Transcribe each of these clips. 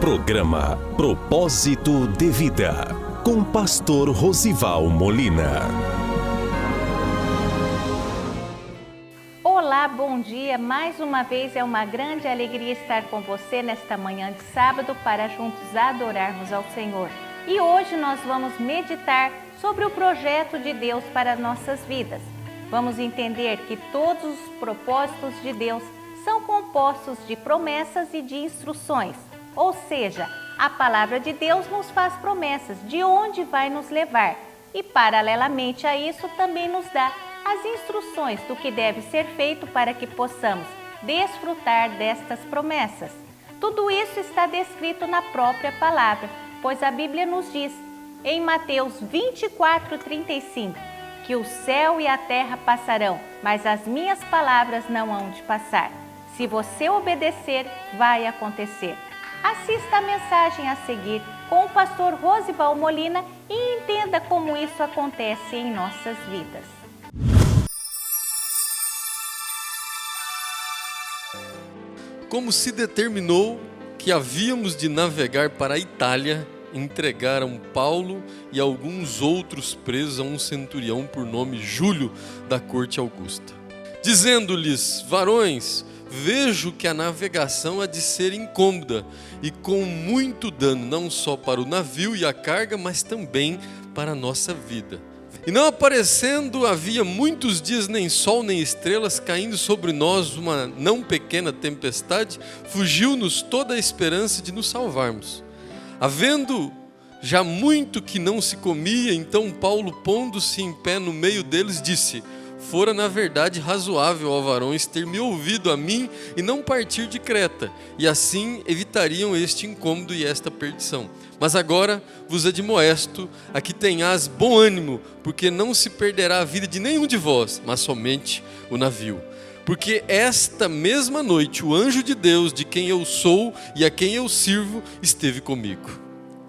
Programa Propósito de Vida, com Pastor Rosival Molina. Olá, bom dia. Mais uma vez é uma grande alegria estar com você nesta manhã de sábado para juntos adorarmos ao Senhor. E hoje nós vamos meditar sobre o projeto de Deus para nossas vidas. Vamos entender que todos os propósitos de Deus são compostos de promessas e de instruções. Ou seja, a palavra de Deus nos faz promessas de onde vai nos levar e, paralelamente a isso, também nos dá as instruções do que deve ser feito para que possamos desfrutar destas promessas. Tudo isso está descrito na própria palavra, pois a Bíblia nos diz, em Mateus 24:35, que o céu e a terra passarão, mas as minhas palavras não hão de passar. Se você obedecer, vai acontecer. Assista a mensagem a seguir com o pastor Rosival Molina e entenda como isso acontece em nossas vidas. Como se determinou que havíamos de navegar para a Itália, entregaram Paulo e alguns outros presos a um centurião por nome Júlio, da corte Augusta. Dizendo-lhes: varões, vejo que a navegação há de ser incômoda e com muito dano, não só para o navio e a carga, mas também para a nossa vida. E não aparecendo havia muitos dias nem sol nem estrelas, caindo sobre nós uma não pequena tempestade, fugiu-nos toda a esperança de nos salvarmos. Havendo já muito que não se comia, então Paulo, pondo-se em pé no meio deles, disse: fora na verdade razoável, ó varões, ter me ouvido a mim e não partir de Creta, e assim evitariam este incômodo e esta perdição. Mas agora vos admoesto a que tenhais bom ânimo, porque não se perderá a vida de nenhum de vós, mas somente o navio. Porque esta mesma noite o anjo de Deus, de quem eu sou e a quem eu sirvo, esteve comigo.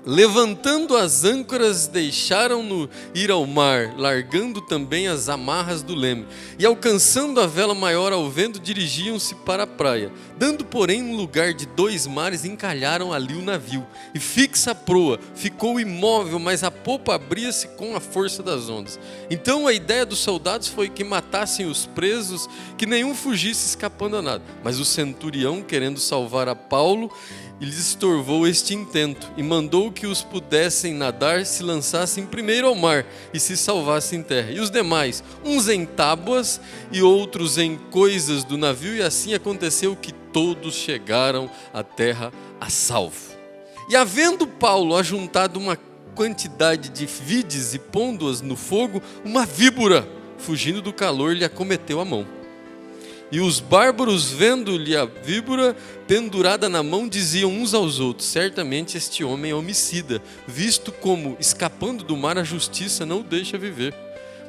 Levantando as âncoras, deixaram-no ir ao mar, largando também as amarras do leme. E alcançando a vela maior ao vento, dirigiam-se para a praia. Dando, porém, um lugar de 2 mares, encalharam ali o navio. E fixa a proa, ficou imóvel, mas a popa abria-se com a força das ondas. Então a ideia dos soldados foi que matassem os presos, que nenhum fugisse escapando a nada. Mas o centurião, querendo salvar a Paulo, lhes estorvou este intento e mandou que os pudessem nadar se lançassem primeiro ao mar e se salvassem em terra. E os demais, uns em tábuas e outros em coisas do navio, e assim aconteceu que todos chegaram à terra a salvo. E havendo Paulo ajuntado uma quantidade de vides e pondo-as no fogo, uma víbora, fugindo do calor, lhe acometeu a mão. E os bárbaros, vendo-lhe a víbora pendurada na mão, diziam uns aos outros: certamente este homem é homicida, visto como, escapando do mar, a justiça não o deixa viver.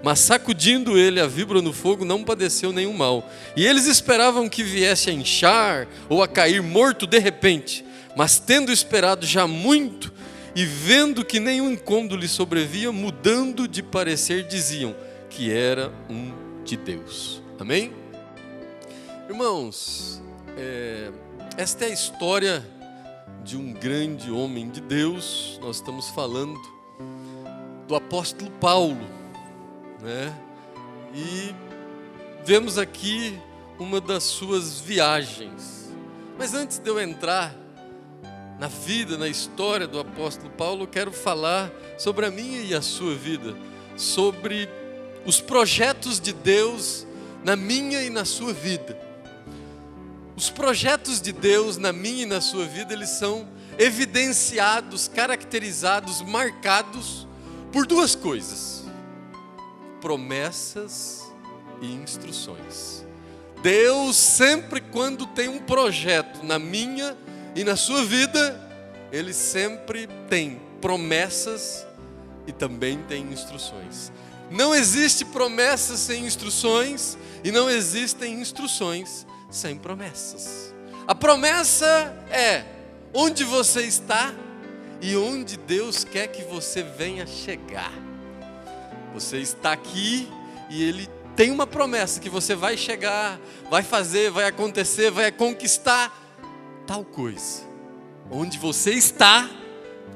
Mas sacudindo ele a víbora no fogo, não padeceu nenhum mal. E eles esperavam que viesse a inchar ou a cair morto de repente. Mas tendo esperado já muito, e vendo que nenhum incômodo lhe sobrevia, mudando de parecer, diziam que era um de Deus. Amém? Irmãos, esta é a história de um grande homem de Deus. Nós estamos falando do apóstolo Paulo, né? E vemos aqui uma das suas viagens. Mas antes de eu entrar na vida, na história do apóstolo Paulo, eu quero falar sobre a minha e a sua vida, sobre os projetos de Deus na minha e na sua vida. Os projetos de Deus na minha e na sua vida, eles são evidenciados, caracterizados, marcados por 2 coisas: promessas e instruções. Deus sempre, quando tem um projeto na minha e na sua vida, Ele sempre tem promessas e também tem instruções. Não existe promessas sem instruções e não existem instruções sem promessas. A promessa é onde você está e onde Deus quer que você venha chegar. Você está aqui e Ele tem uma promessa que você vai chegar, vai fazer, vai acontecer, vai conquistar tal coisa. Onde você está,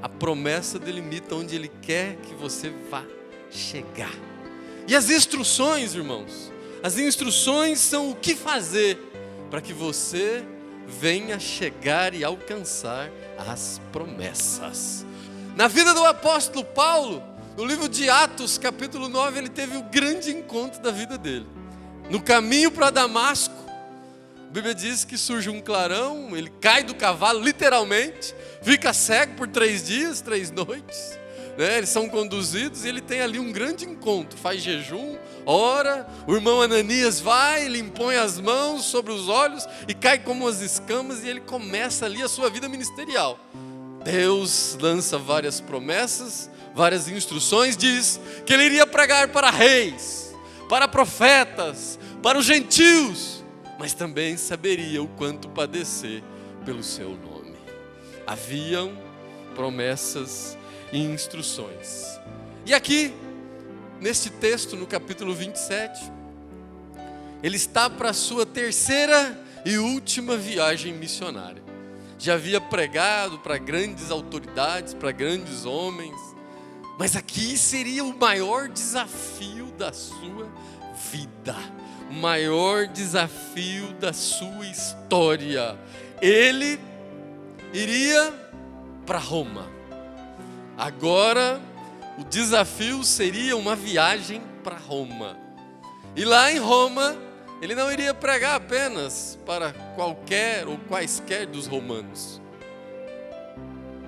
a promessa delimita onde Ele quer que você vá chegar. E as instruções, irmãos, as instruções são o que fazer para que você venha chegar e alcançar as promessas. Na vida do apóstolo Paulo, no livro de Atos, capítulo 9, ele teve o grande encontro da vida dele. No caminho para Damasco, a Bíblia diz que surge um clarão, ele cai do cavalo, literalmente, fica cego por 3 dias, 3 noites, né? Eles são conduzidos e ele tem ali um grande encontro, faz jejum, ora, o irmão Ananias vai, ele impõe as mãos sobre os olhos e cai como as escamas e ele começa ali a sua vida ministerial. Deus lança várias promessas, várias instruções, diz que ele iria pregar para reis, para profetas, para os gentios, mas também saberia o quanto padecer pelo seu nome. Haviam promessas e instruções. E aqui, neste texto, no capítulo 27, ele está para a sua 3ª e última viagem missionária. Já havia pregado para grandes autoridades, para grandes homens, mas aqui seria o maior desafio da sua vida, o maior desafio da sua história. Ele iria para Roma. Agora, o desafio seria uma viagem para Roma. E lá em Roma, ele não iria pregar apenas para qualquer ou quaisquer dos romanos.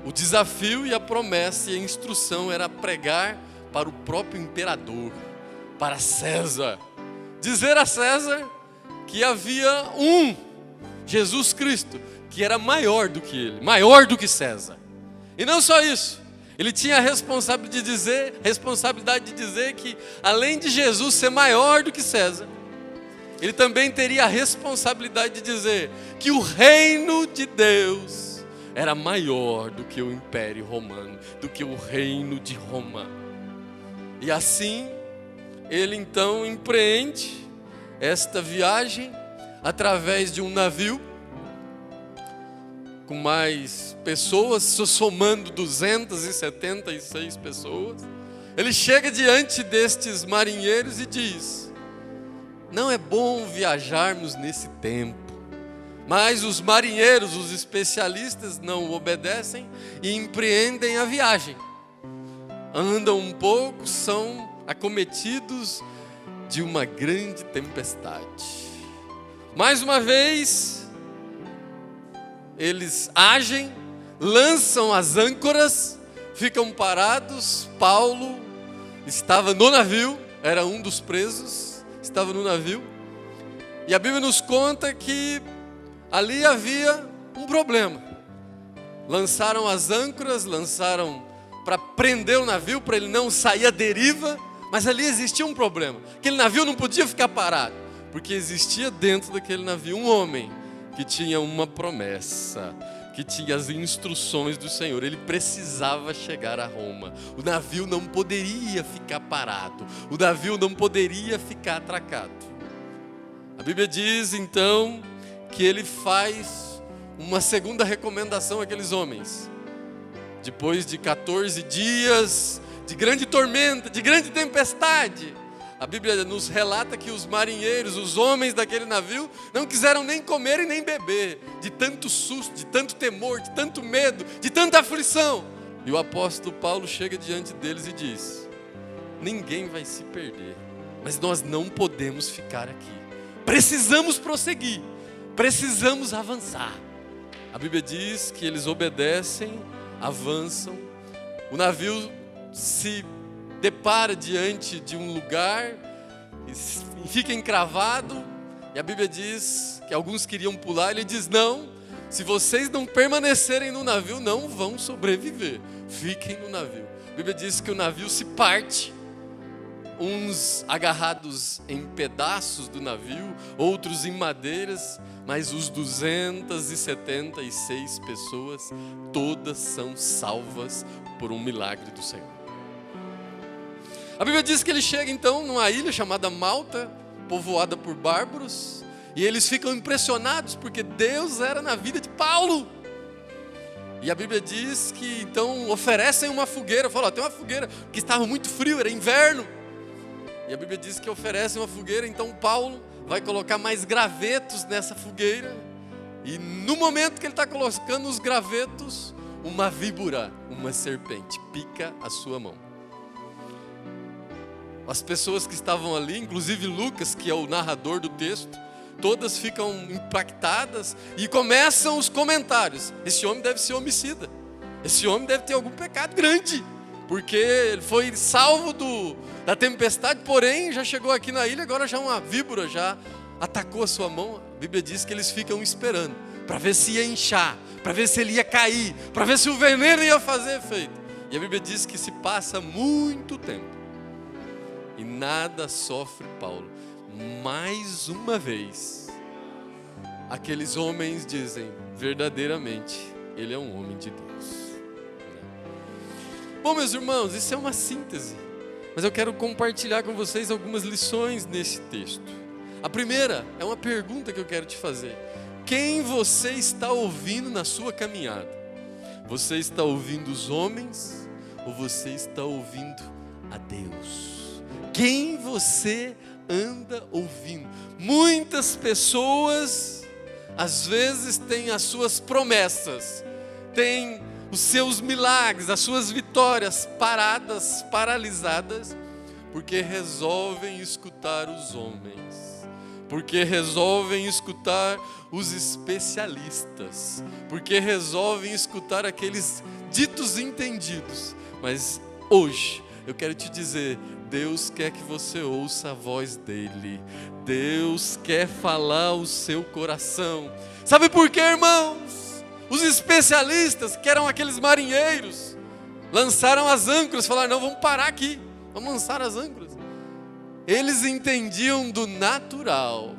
O desafio e a promessa e a instrução era pregar para o próprio imperador, para César. Dizer a César que havia um Jesus Cristo, que era maior do que ele, maior do que César. E não só isso, ele tinha a responsabilidade de dizer que, além de Jesus ser maior do que César, ele também teria a responsabilidade de dizer que o reino de Deus era maior do que o Império Romano, do que o reino de Roma. E assim, ele então empreende esta viagem através de um navio com mais pessoas, somando 276 pessoas. Ele chega diante destes marinheiros e diz: não é bom viajarmos nesse tempo. Mas os marinheiros, os especialistas, não obedecem e empreendem a viagem. Andam um pouco, são acometidos de uma grande tempestade. Mais uma vez, eles agem, lançam as âncoras, ficam parados. Paulo estava no navio, era um dos presos, estava no navio. E a Bíblia nos conta que ali havia um problema. Lançaram as âncoras, lançaram para prender o navio, para ele não sair à deriva, mas ali existia um problema. Aquele navio não podia ficar parado, porque existia dentro daquele navio um homem que tinha uma promessa, que tinha as instruções do Senhor. Ele precisava chegar a Roma. O navio não poderia ficar parado, o navio não poderia ficar atracado. A Bíblia diz então que ele faz uma segunda recomendação àqueles homens. Depois de 14 dias de grande tormenta, de grande tempestade, a Bíblia nos relata que os marinheiros, os homens daquele navio, não quiseram nem comer e nem beber, de tanto susto, de tanto temor, de tanto medo, de tanta aflição. E o apóstolo Paulo chega diante deles e diz: ninguém vai se perder, mas nós não podemos ficar aqui. Precisamos prosseguir, precisamos avançar. A Bíblia diz que eles obedecem, avançam. O navio se depara diante de um lugar e fica encravado. E a Bíblia diz que alguns queriam pular. Ele diz: não, se vocês não permanecerem no navio, não vão sobreviver. Fiquem no navio. A Bíblia diz que o navio se parte, uns agarrados em pedaços do navio, outros em madeiras, mas os 276 pessoas, todas são salvas por um milagre do Senhor. A Bíblia diz que ele chega então numa ilha chamada Malta, povoada por bárbaros, e eles ficam impressionados porque Deus era na vida de Paulo. E a Bíblia diz que então oferecem uma fogueira. Fala, tem uma fogueira, porque estava muito frio, era inverno. E a Bíblia diz que oferecem uma fogueira, então Paulo vai colocar mais gravetos nessa fogueira. E no momento que ele está colocando os gravetos, uma víbora, uma serpente, pica a sua mão. As pessoas que estavam ali, inclusive Lucas, que é o narrador do texto, todas ficam impactadas e começam os comentários. Esse homem deve ser homicida. Esse homem deve ter algum pecado grande, porque ele foi salvo da tempestade, porém já chegou aqui na ilha, agora já uma víbora já atacou a sua mão. A Bíblia diz que eles ficam esperando para ver se ia inchar, para ver se ele ia cair, para ver se o veneno ia fazer efeito. E a Bíblia diz que se passa muito tempo e nada sofre Paulo. Mais uma vez, aqueles homens dizem, verdadeiramente, ele é um homem de Deus. Bom, meus irmãos, isso é uma síntese, mas eu quero compartilhar com vocês algumas lições nesse texto. A primeira é uma pergunta que eu quero te fazer. Quem você está ouvindo na sua caminhada? Você está ouvindo os homens ou você está ouvindo a Deus? Quem você anda ouvindo? Muitas pessoas às vezes têm as suas promessas, têm os seus milagres, as suas vitórias paradas, paralisadas, porque resolvem escutar os homens, porque resolvem escutar os especialistas, porque resolvem escutar aqueles ditos entendidos. Mas hoje eu quero te dizer, Deus quer que você ouça a voz dele. Deus quer falar ao seu coração. Sabe por quê, irmãos? Os especialistas, que eram aqueles marinheiros, lançaram as âncoras, falaram, não, vamos parar aqui, vamos lançar as âncoras. Eles entendiam do natural,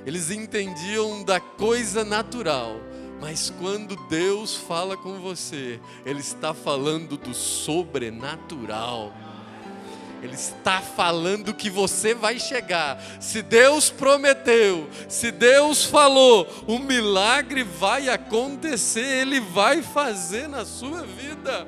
eles entendiam da coisa natural, mas quando Deus fala com você, Ele está falando do sobrenatural. Ele está falando que você vai chegar. Se Deus prometeu, se Deus falou, o milagre vai acontecer, Ele vai fazer na sua vida.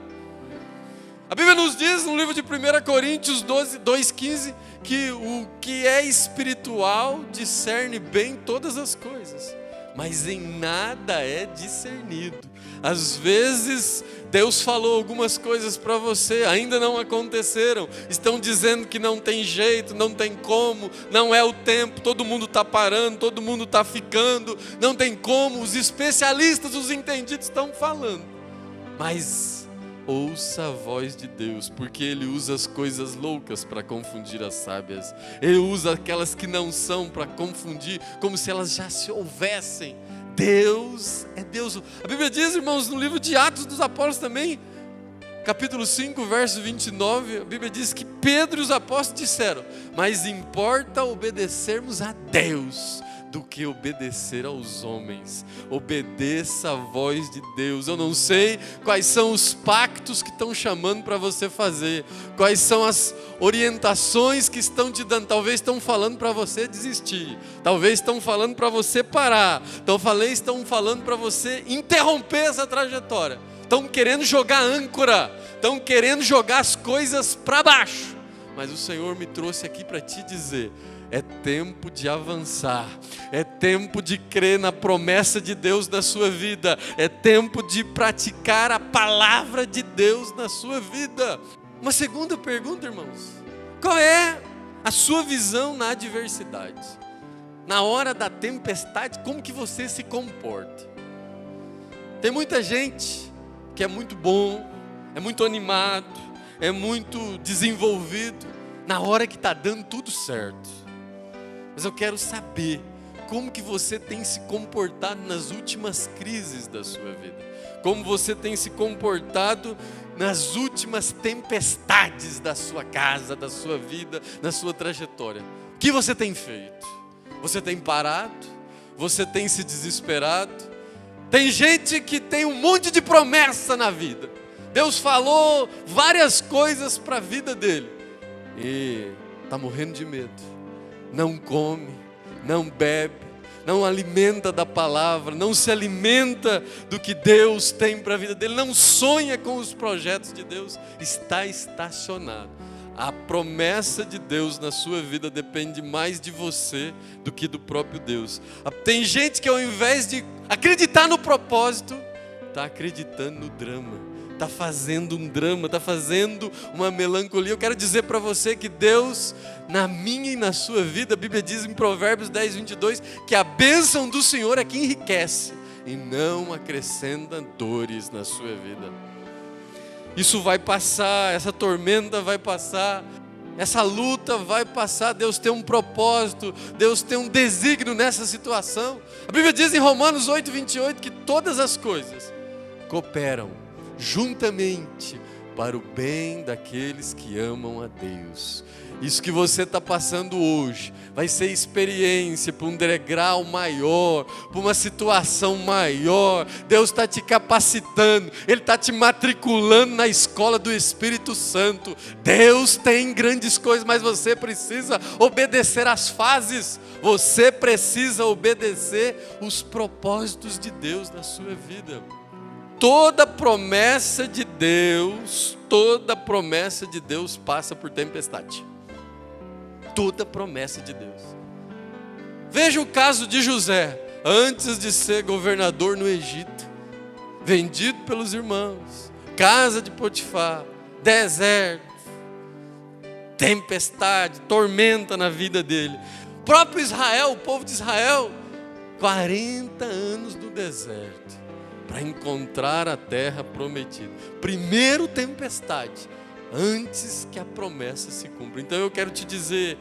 A Bíblia nos diz no livro de 1 Coríntios 2,15 que o que é espiritual discerne bem todas as coisas, mas em nada é discernido. Às vezes Deus falou algumas coisas para você, ainda não aconteceram, estão dizendo que não tem jeito, não tem como, não é o tempo, todo mundo está parando, todo mundo está ficando, não tem como, os especialistas, os entendidos estão falando, mas ouça a voz de Deus, porque Ele usa as coisas loucas para confundir as sábias, Ele usa aquelas que não são para confundir, como se elas já se houvessem. Deus é Deus. A Bíblia diz, irmãos, no livro de Atos dos Apóstolos também, capítulo 5, verso 29, a Bíblia diz que Pedro e os apóstolos disseram, mas importa obedecermos a Deus do que obedecer aos homens. Obedeça a voz de Deus. Eu não sei quais são os pactos que estão chamando para você fazer, quais são as orientações que estão te dando. Talvez estão falando para você desistir, talvez estão falando para você parar, talvez estão falando para você interromper essa trajetória, estão querendo jogar âncora, estão querendo jogar as coisas para baixo, mas o Senhor me trouxe aqui para te dizer, é tempo de avançar, é tempo de crer na promessa de Deus na sua vida, é tempo de praticar a palavra de Deus na sua vida. Uma segunda pergunta, irmãos, qual é a sua visão na adversidade? Na hora da tempestade, como que você se comporta? Tem muita gente que é muito bom, é muito animado, é muito desenvolvido, na hora que está dando tudo certo. Mas eu quero saber como que você tem se comportado nas últimas crises da sua vida. Como você tem se comportado nas últimas tempestades da sua casa, da sua vida, na sua trajetória. O que você tem feito? Você tem parado? Você tem se desesperado? Tem gente que tem um monte de promessa na vida. Deus falou várias coisas para a vida dele. E está morrendo de medo. Não come, não bebe, não alimenta da palavra, não se alimenta do que Deus tem para a vida dele, não sonha com os projetos de Deus, está estacionado. A promessa de Deus na sua vida depende mais de você do que do próprio Deus. Tem gente que ao invés de acreditar no propósito, está acreditando no drama. Está fazendo um drama, está fazendo uma melancolia. Eu quero dizer para você que Deus, na minha e na sua vida, a Bíblia diz em Provérbios 10, 22, que a bênção do Senhor é que enriquece e não acrescenta dores na sua vida. Isso vai passar, essa tormenta vai passar, essa luta vai passar. Deus tem um propósito, Deus tem um desígnio nessa situação. A Bíblia diz em Romanos 8, 28 que todas as coisas cooperam juntamente para o bem daqueles que amam a Deus. Isso que você está passando hoje vai ser experiência para um degrau maior, para uma situação maior. Deus está te capacitando, Ele está te matriculando na escola do Espírito Santo. Deus tem grandes coisas, mas você precisa obedecer às fases. Você precisa obedecer os propósitos de Deus na sua vida. Toda promessa de Deus passa por tempestade. Toda promessa de Deus. Veja o caso de José, antes de ser governador no Egito, vendido pelos irmãos, casa de Potifar, deserto, tempestade, tormenta na vida dele. O próprio Israel, o povo de Israel, 40 anos no deserto para encontrar a terra prometida. Primeiro tempestade, antes que a promessa se cumpra. Então eu quero te dizer,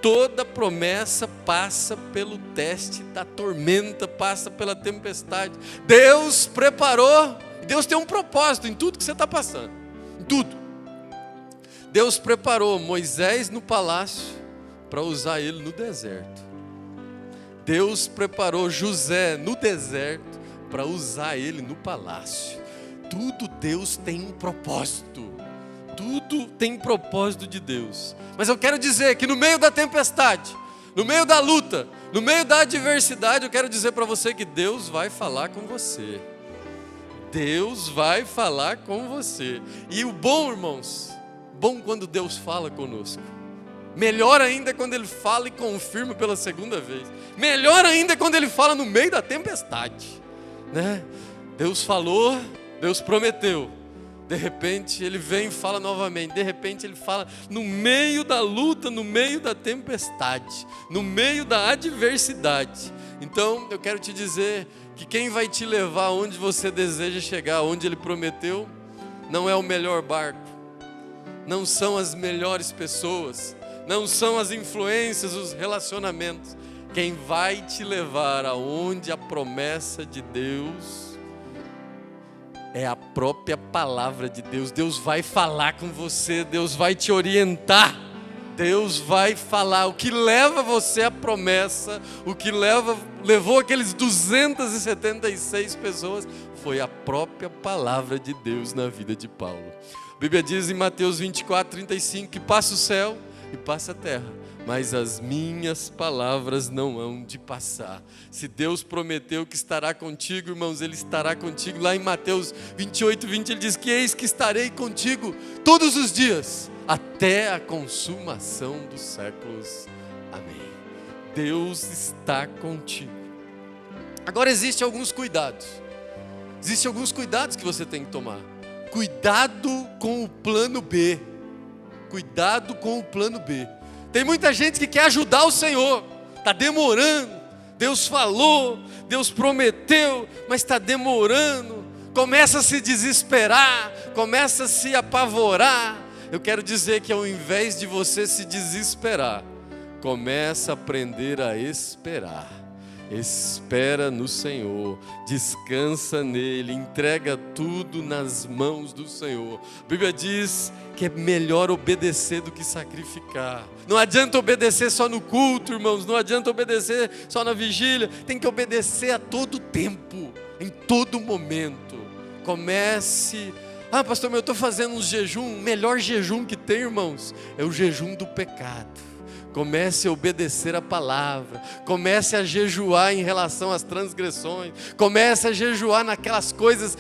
toda promessa passa pelo teste da tormenta, passa pela tempestade. Deus preparou, Deus tem um propósito em tudo que você está passando, em tudo. Deus preparou Moisés no palácio para usar ele no deserto. Deus preparou José no deserto para usar ele no palácio. Tudo Deus tem um propósito. Tudo tem propósito de Deus. Mas eu quero dizer que no meio da tempestade, no meio da luta, no meio da adversidade, eu quero dizer para você que Deus vai falar com você. Deus vai falar com você. E o bom, irmãos, bom quando Deus fala conosco. Melhor ainda é quando Ele fala e confirma pela segunda vez. Melhor ainda é quando Ele fala no meio da tempestade, né? Deus falou, Deus prometeu. De repente Ele vem e fala novamente. De repente Ele fala no meio da luta, no meio da tempestade, no meio da adversidade. Então eu quero te dizer que quem vai te levar onde você deseja chegar, onde Ele prometeu, não é o melhor barco, não são as melhores pessoas, não são as influências, os relacionamentos. Quem vai te levar aonde a promessa de Deus é a própria palavra de Deus. Deus vai falar com você, Deus vai te orientar, Deus vai falar. O que leva você à promessa, o que levou aqueles 276 pessoas, foi a própria palavra de Deus na vida de Paulo. A Bíblia diz em Mateus 24, 35, que passa o céu e passa a terra, mas as minhas palavras não hão de passar. Se Deus prometeu que estará contigo, irmãos, Ele estará contigo. Lá em Mateus 28, 20, Ele diz que eis que estarei contigo todos os dias, até a consumação dos séculos. Amém. Deus está contigo. Agora existem alguns cuidados. Existem alguns cuidados que você tem que tomar. Cuidado com o plano B. Cuidado com o plano B. Tem muita gente que quer ajudar o Senhor, está demorando. Deus falou, Deus prometeu, mas está demorando. Começa a se desesperar, começa a se apavorar. Eu quero dizer que ao invés de você se desesperar, começa a aprender a esperar. Espera no Senhor, descansa nele, entrega tudo nas mãos do Senhor. A Bíblia diz que é melhor obedecer do que sacrificar. Não adianta obedecer só no culto, irmãos, não adianta obedecer só na vigília, tem que obedecer a todo tempo, em todo momento. Comece, pastor, eu estou fazendo um jejum, o melhor jejum que tem, irmãos, é o jejum do pecado. Comece a obedecer a palavra. Comece a jejuar em relação às transgressões. Comece a jejuar naquelas coisas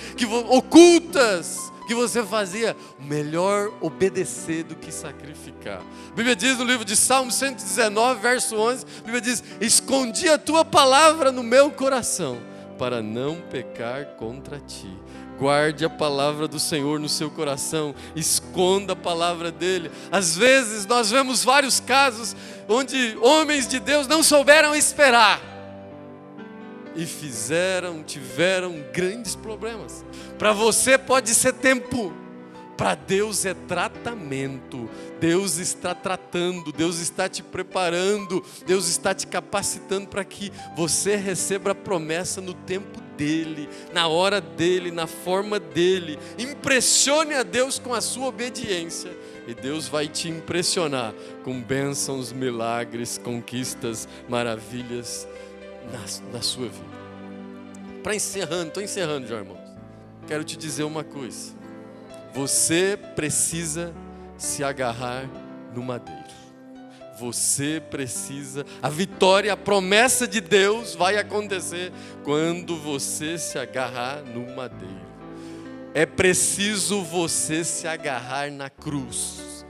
ocultas que você fazia. Melhor obedecer do que sacrificar. A Bíblia diz no livro de Salmo 119, verso 11, a Bíblia diz: escondi a tua palavra no meu coração, para não pecar contra ti. Guarde a palavra do Senhor no seu coração, esconda a palavra dele. Às vezes nós vemos vários casos onde homens de Deus não souberam esperar e tiveram grandes problemas. Para você pode ser tempo, para Deus é tratamento. Deus está tratando, Deus está te preparando, Deus está te capacitando para que você receba a promessa no tempo dele, na hora dele, na forma dele. Impressione a Deus com a sua obediência e Deus vai te impressionar com bênçãos, milagres, conquistas, maravilhas na sua vida. Estou encerrando já, irmãos. Quero te dizer uma coisa: você precisa se agarrar no madeiro. Você precisa, a vitória, a promessa de Deus vai acontecer quando você se agarrar no madeiro. É preciso você se agarrar na cruz.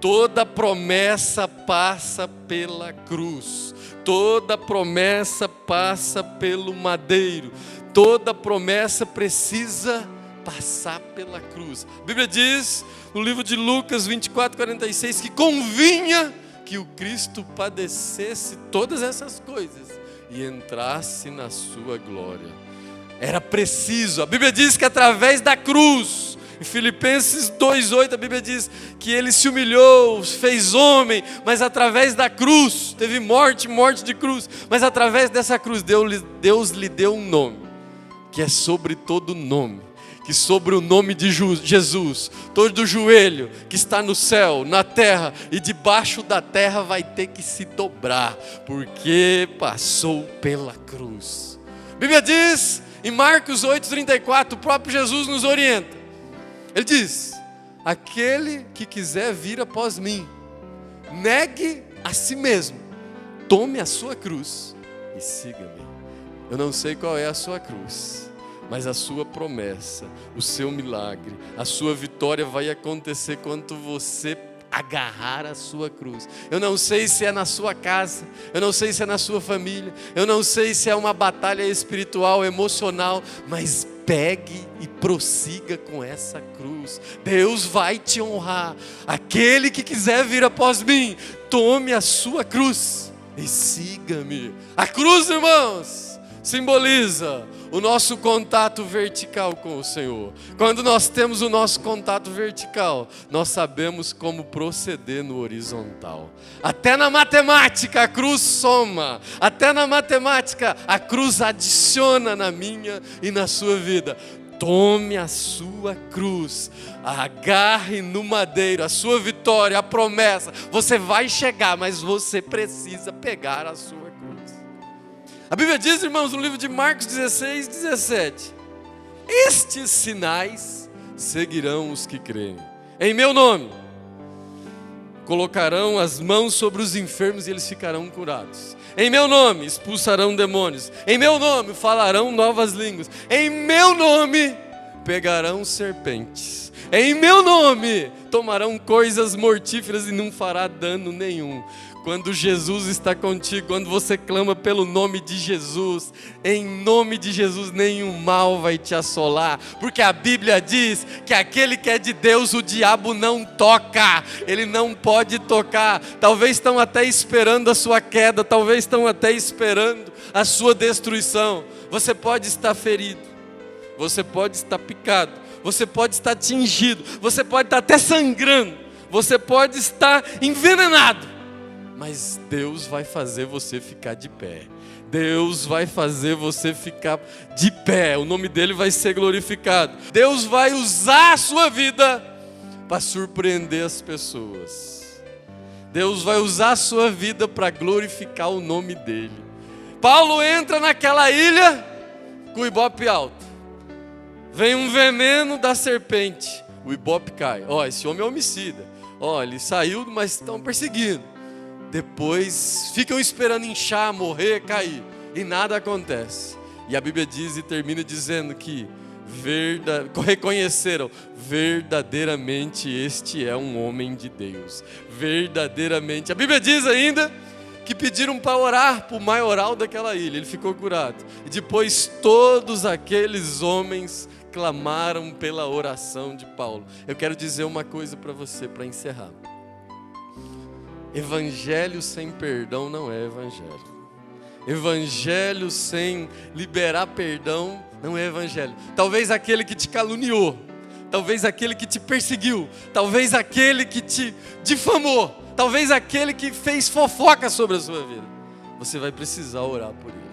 Toda promessa passa pela cruz. Toda promessa passa pelo madeiro. Toda promessa precisa passar pela cruz. A Bíblia diz no livro de Lucas 24:46 que convinha que o Cristo padecesse todas essas coisas e entrasse na sua glória. Era preciso. A Bíblia diz que através da cruz, em Filipenses 2:8, a Bíblia diz que ele se humilhou, fez homem, mas através da cruz, teve morte de cruz, mas através dessa cruz Deus lhe deu um nome, que é sobre todo nome, que sobre o nome de Jesus, todo joelho que está no céu, na terra e debaixo da terra vai ter que se dobrar, porque passou pela cruz. A Bíblia diz em Marcos 8:34, o próprio Jesus nos orienta. Ele diz: aquele que quiser vir após mim, negue a si mesmo, tome a sua cruz e siga-me. Eu não sei qual é a sua cruz, mas a sua promessa, o seu milagre, a sua vitória vai acontecer quando você agarrar a sua cruz. Eu não sei se é na sua casa, eu não sei se é na sua família, eu não sei se é uma batalha espiritual, emocional, mas pegue e prossiga com essa cruz. Deus vai te honrar. Aquele que quiser vir após mim, tome a sua cruz e siga-me. A cruz, irmãos, simboliza o nosso contato vertical com o Senhor. Quando nós temos o nosso contato vertical, nós sabemos como proceder no horizontal. Até na matemática a cruz soma. Até na matemática a cruz adiciona na minha e na sua vida. Tome a sua cruz, agarre no madeiro, a sua vitória, a promessa. Você vai chegar, mas você precisa pegar a sua cruz. A Bíblia diz, irmãos, no livro de Marcos 16:17: estes sinais seguirão os que creem. Em meu nome colocarão as mãos sobre os enfermos e eles ficarão curados. Em meu nome expulsarão demônios. Em meu nome falarão novas línguas. Em meu nome pegarão serpentes. Em meu nome tomarão coisas mortíferas e não fará dano nenhum. Quando Jesus está contigo, quando você clama pelo nome de Jesus, em nome de Jesus nenhum mal vai te assolar, porque a Bíblia diz que aquele que é de Deus o diabo não toca, ele não pode tocar. Talvez estão até esperando a sua queda, talvez estão até esperando a sua destruição. Você pode estar ferido, você pode estar picado, você pode estar tingido, você pode estar até sangrando, você pode estar envenenado. Mas Deus vai fazer você ficar de pé. Deus vai fazer você ficar de pé. O nome dele vai ser glorificado. Deus vai usar a sua vida para surpreender as pessoas. Deus vai usar a sua vida para glorificar o nome dele. Paulo entra naquela ilha com o ibope alto. Vem um veneno da serpente. O ibope cai. Esse homem é homicida. Ele saiu, mas estão perseguindo. depois ficam esperando inchar, morrer, cair, e nada acontece. E a Bíblia diz e termina dizendo que reconheceram, verdadeiramente este é um homem de Deus. Verdadeiramente. A Bíblia diz ainda que pediram para orar para o maioral daquela ilha, ele ficou curado. E depois todos aqueles homens clamaram pela oração de Paulo. Eu quero dizer uma coisa para você, para encerrar. Evangelho sem perdão não é evangelho. Evangelho sem liberar perdão não é evangelho. Talvez aquele que te caluniou, talvez aquele que te perseguiu, talvez aquele que te difamou, talvez aquele que fez fofoca sobre a sua vida. Você vai precisar orar por ele.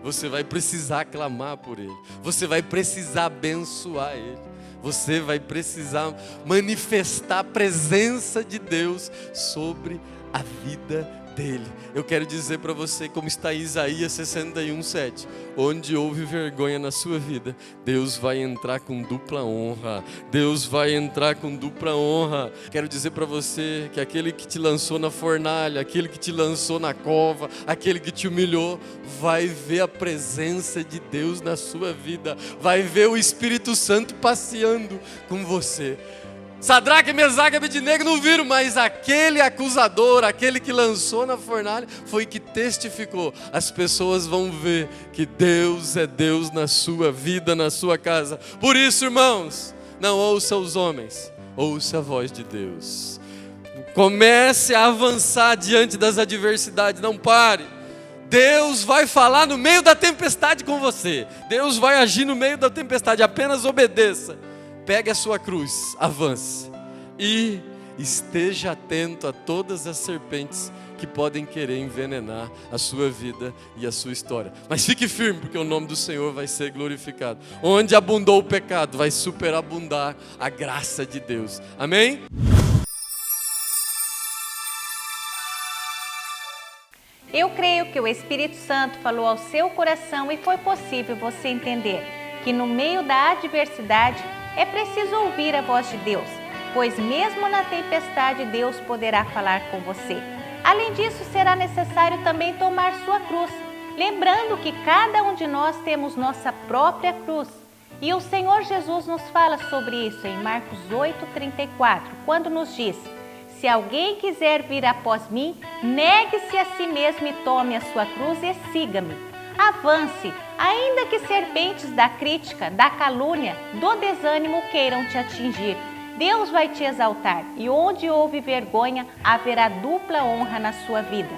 Você vai precisar clamar por ele. Você vai precisar abençoar ele. Você vai precisar manifestar a presença de Deus sobre a vida dele. Eu quero dizer para você, como está em Isaías 61:7, onde houve vergonha na sua vida, Deus vai entrar com dupla honra. Deus vai entrar com dupla honra. Quero dizer para você que aquele que te lançou na fornalha, aquele que te lançou na cova, aquele que te humilhou, vai ver a presença de Deus na sua vida, vai ver o Espírito Santo passeando com você. Sadraque, Mesaque e Abednego não viram, mas aquele acusador, aquele que lançou na fornalha, foi que testificou. As pessoas vão ver que Deus é Deus na sua vida, na sua casa. Por isso, irmãos, não ouça os homens, ouça a voz de Deus. Comece a avançar diante das adversidades, não pare. Deus vai falar no meio da tempestade com você. Deus vai agir no meio da tempestade, apenas obedeça. Pegue a sua cruz, avance e esteja atento a todas as serpentes que podem querer envenenar a sua vida e a sua história. Mas fique firme, porque o nome do Senhor vai ser glorificado. Onde abundou o pecado, vai superabundar a graça de Deus. Amém? Eu creio que o Espírito Santo falou ao seu coração e foi possível você entender que no meio da adversidade é preciso ouvir a voz de Deus, pois mesmo na tempestade Deus poderá falar com você. Além disso, será necessário também tomar sua cruz, lembrando que cada um de nós temos nossa própria cruz. E o Senhor Jesus nos fala sobre isso em Marcos 8:34, quando nos diz: se alguém quiser vir após mim, negue-se a si mesmo e tome a sua cruz e siga-me. Avance, ainda que serpentes da crítica, da calúnia, do desânimo queiram te atingir. Deus vai te exaltar e onde houve vergonha, haverá dupla honra na sua vida.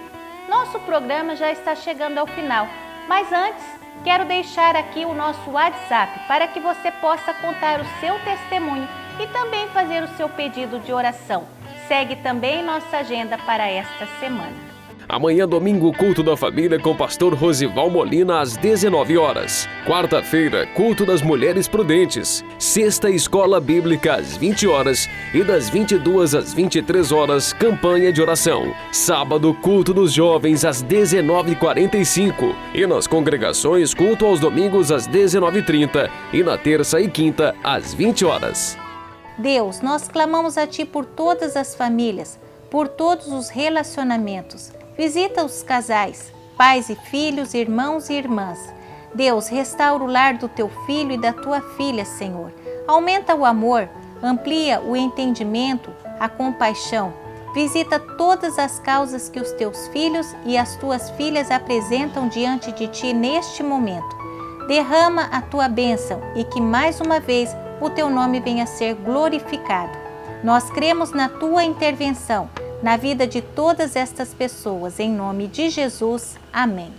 Nosso programa já está chegando ao final, mas antes, quero deixar aqui o nosso WhatsApp para que você possa contar o seu testemunho e também fazer o seu pedido de oração. Segue também nossa agenda para esta semana. Amanhã, domingo, culto da família com o pastor Rosival Molina às 19 horas. Quarta-feira, culto das mulheres prudentes. Sexta, escola bíblica às 20 horas. E das 22 às 23 horas, campanha de oração. Sábado, culto dos jovens às 19h45. E nas congregações, culto aos domingos às 19h30. E na terça e quinta, às 20 horas. Deus, nós clamamos a Ti por todas as famílias, por todos os relacionamentos. Visita os casais, pais e filhos, irmãos e irmãs. Deus, restaura o lar do Teu filho e da Tua filha, Senhor. Aumenta o amor, amplia o entendimento, a compaixão. Visita todas as causas que os Teus filhos e as Tuas filhas apresentam diante de Ti neste momento. Derrama a Tua bênção e que mais uma vez o Teu nome venha a ser glorificado. Nós cremos na Tua intervenção na vida de todas estas pessoas, em nome de Jesus. Amém.